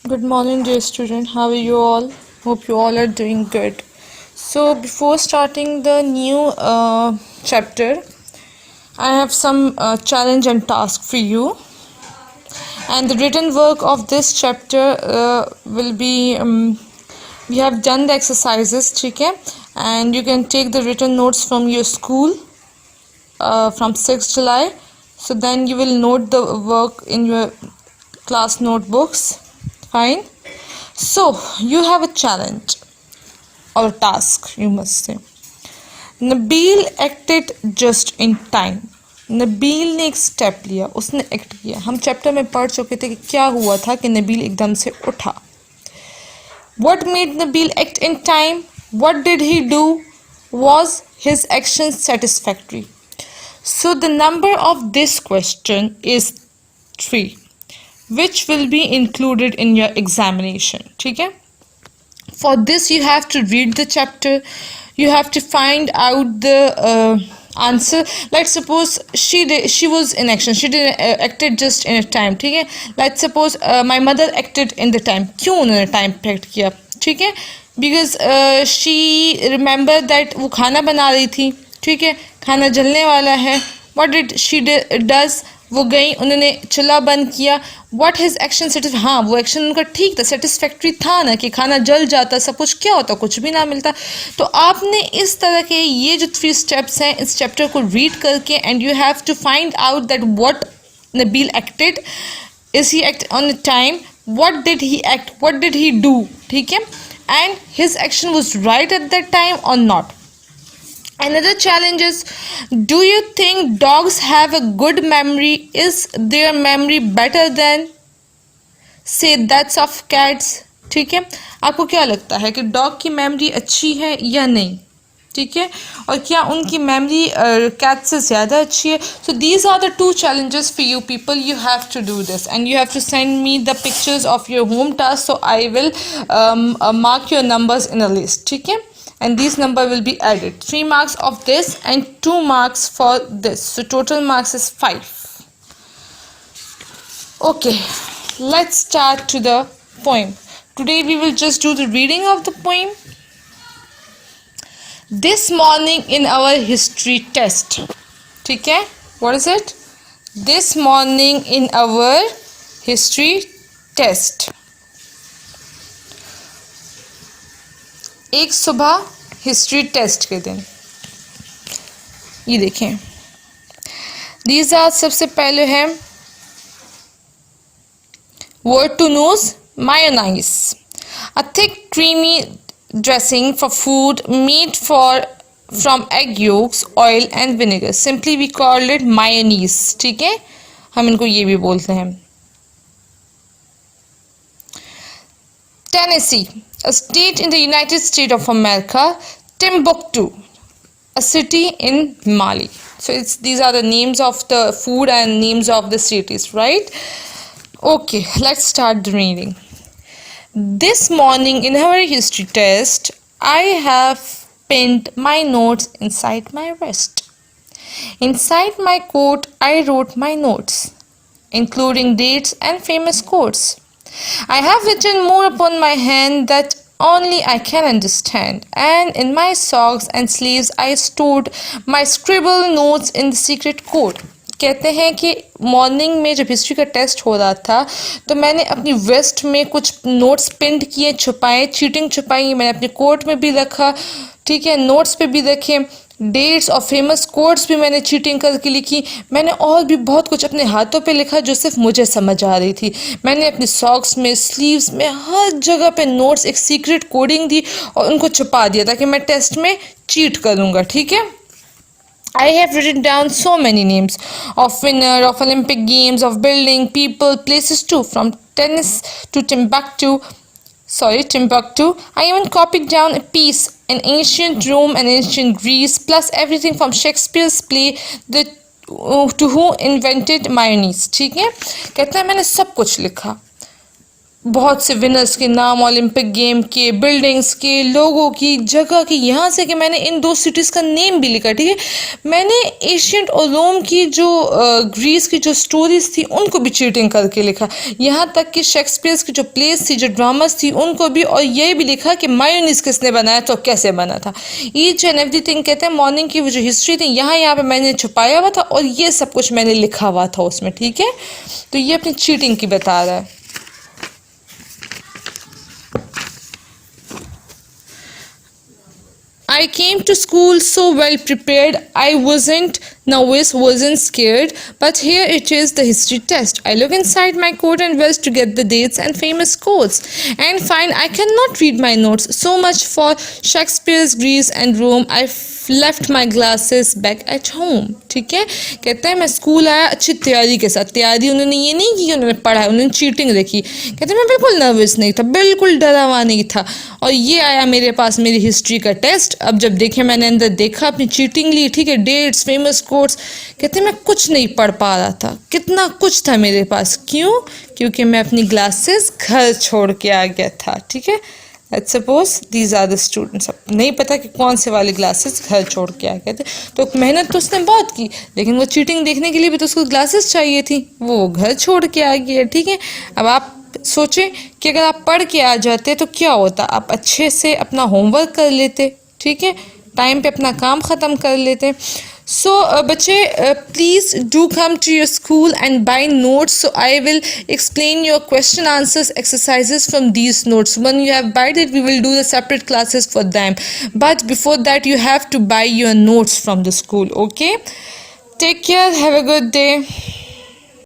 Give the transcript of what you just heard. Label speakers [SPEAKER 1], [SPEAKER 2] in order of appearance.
[SPEAKER 1] Good morning, dear student. How are you all? Hope you all are doing good. So, before starting the new chapter, I have some challenge and task for you. And the written work of this chapter will be we have done the exercises, okay? And you can take the written notes from your school from 6th July. So then you will note the work in your class notebooks. Fine. So, you have a challenge or a task, you must say. Nabil acted just in time. Nabeel ने एक step लिया, उसने act किया. हम chapter में पढ़ चुके थे कि क्या हुआ था कि नबील एकदम से उठा. What made Nabil act in time? What did he do? Was his action satisfactory? So the number of this question is 3, which will be included in your examination. ठीक है? For this you have to read the chapter. You have to find out the answer. Let's suppose she was in action. She did acted just in a time. ठीक है? Let's suppose my mother acted in the time. क्यों उन्होंने time पे act किया? ठीक है? Because she remembered that वो खाना बना रही थी. ठीक है? खाना जलने वाला है. What did she does? वो गई, उन्होंने चूल्हा बंद किया. What his action satisfied? हाँ, वो एक्शन उनका ठीक था, सेटिस्फैक्ट्री था ना, कि खाना जल जाता, सब कुछ क्या होता, कुछ भी ना मिलता. तो आपने इस तरह के ये जो 3 स्टेप्स हैं इस चैप्टर को रीड करके and you have to find out that what Nabeel acted. Is he act on a time? What did he act? What did he do? ठीक है? And his action was right at that time और not. Another challenge is, do you think dogs have a good memory? Is their memory better than, say, that's of cats? ठीक है? आपको क्या लगता है कि डॉग की मेमोरी अच्छी है या नहीं? ठीक है? और क्या उनकी मेमोरी कैट से ज़्यादा अच्छी है? So these are the 2 challenges for you people. You have to do this and you have to send me the pictures of your home task, so I will mark your numbers in a list. ठीक है? And these number will be added. 3 marks of this and 2 marks for this. So total marks is 5. Okay, let's start to the poem. Today we will just do the reading of the poem. This morning in our history test. ठीक है? What is it? This morning in our history test. एक सुबह history test के दिन. ये देखें, these are सबसे पहले है word to nose, mayonnaise, a thick creamy dressing for food made from egg yolks, oil and vinegar. Simply we call it mayonnaise. ठीक है? हम इनको ये भी बोलते हैं. Tennessee, a state in the United States of America. Timbuktu, a city in Mali. So these are the names of the food and names of the cities, right? Okay, let's start the reading. This morning in our history test, I have pinned my notes inside my vest. Inside my coat, I wrote my notes, including dates and famous quotes. I have written more upon my hand that only I can understand, and in my socks and sleeves I stored my scribbled notes in the secret code. कहते हैं कि morning में जब history का test हो रहा था तो मैंने अपनी वेस्ट में कुछ नोट्स पिन किए, छुपाए, चीटिंग छुपाई, मैंने अपने कोट में भी रखा. ठीक है? नोट्स पे भी रखे, डेट्स और फेमस कोट्स भी मैंने चीटिंग करके लिखी. मैंने और भी बहुत कुछ अपने हाथों पे लिखा जो सिर्फ मुझे समझ आ रही थी. मैंने अपने सॉक्स में, स्लीव्स में, हर जगह पे नोट्स एक सीक्रेट कोडिंग दी और उनको छुपा दिया ताकि मैं टेस्ट में चीट करूँगा. ठीक है? I have written down so many names of winner of Olympic Games, of building, people, places too, from tennis to Timbuktu. I even copied down a piece in ancient Rome and ancient Greece, plus everything from Shakespeare's play, to who invented mayonnaise. ठीक है? कहता है मैंने सब कुछ लिखा. बहुत से विनर्स के नाम, ओलंपिक गेम के, बिल्डिंग्स के, लोगों की, जगह की, यहाँ से कि मैंने इन दो सिटीज़ का नेम भी लिखा, ठीक है। मैंने एशियंट और रोम की जो ग्रीस की जो स्टोरीज थी उनको भी चीटिंग करके लिखा, यहाँ तक कि शेक्सपियर की जो प्लेस थी, जो ड्रामास थी उनको भी, और ये भी लिखा कि मायोनीज किसने बनाया तो कैसे बना था। ईच एंड एवरीथिंग कहते हैं मॉर्निंग की वो जो हिस्ट्री थी यहाँ पे मैंने छुपाया हुआ था और ये सब कुछ मैंने लिखा हुआ था उसमें, ठीक है। तो ये अपनी चीटिंग की बता रहा है। I came to school so well prepared. I wasn't nervous, wasn't scared. But here it is, the history test. I look inside my coat and vest to get the dates and famous quotes, and find I cannot read my notes. So much for Shakespeare's Greece and Rome. I left my glasses back at home. ठीक है, कहते हैं मैं school आया अच्छी तैयारी के साथ। तैयारी उन्होंने ये नहीं की उन्होंने पढ़ा, उन्होंने चीटिंग देखी। कहते हैं मैं बिल्कुल नर्वस नहीं था, बिल्कुल डरा हुआ नहीं था, और ये आया मेरे पास मेरी हिस्ट्री का टेस्ट। अब जब देखे मैंने अंदर देखा, अपनी चीटिंग ली, ठीक है, डेट्स, फेमस कोट्स। कहते मैं कुछ नहीं पढ़ पा रहा था, कितना कुछ था मेरे पास। क्यों? क्योंकि मैं अपनी ग्लासेस घर छोड़ के आ गया था, ठीक है। Let's suppose these are the students. नहीं पता कि कौन से वाले ग्लासेस घर छोड़ के आ गए थे, तो मेहनत तो उसने बहुत की, लेकिन वो चीटिंग देखने के लिए भी तो उसको ग्लासेस चाहिए थी, वो घर छोड़ के आ गया, ठीक है। अब आप सोचें कि अगर आप पढ़ के आ जाते तो क्या होता, आप अच्छे से अपना होमवर्क कर लेते, ठीक है, टाइम पे अपना काम ख़त्म कर लेते। सो बच्चे please do come to your school and buy notes, so I will explain your question answers exercises from these notes. When you have bought it, we will do the separate classes for them, but before that you have to buy your notes from the school. Okay, take care, have a good day.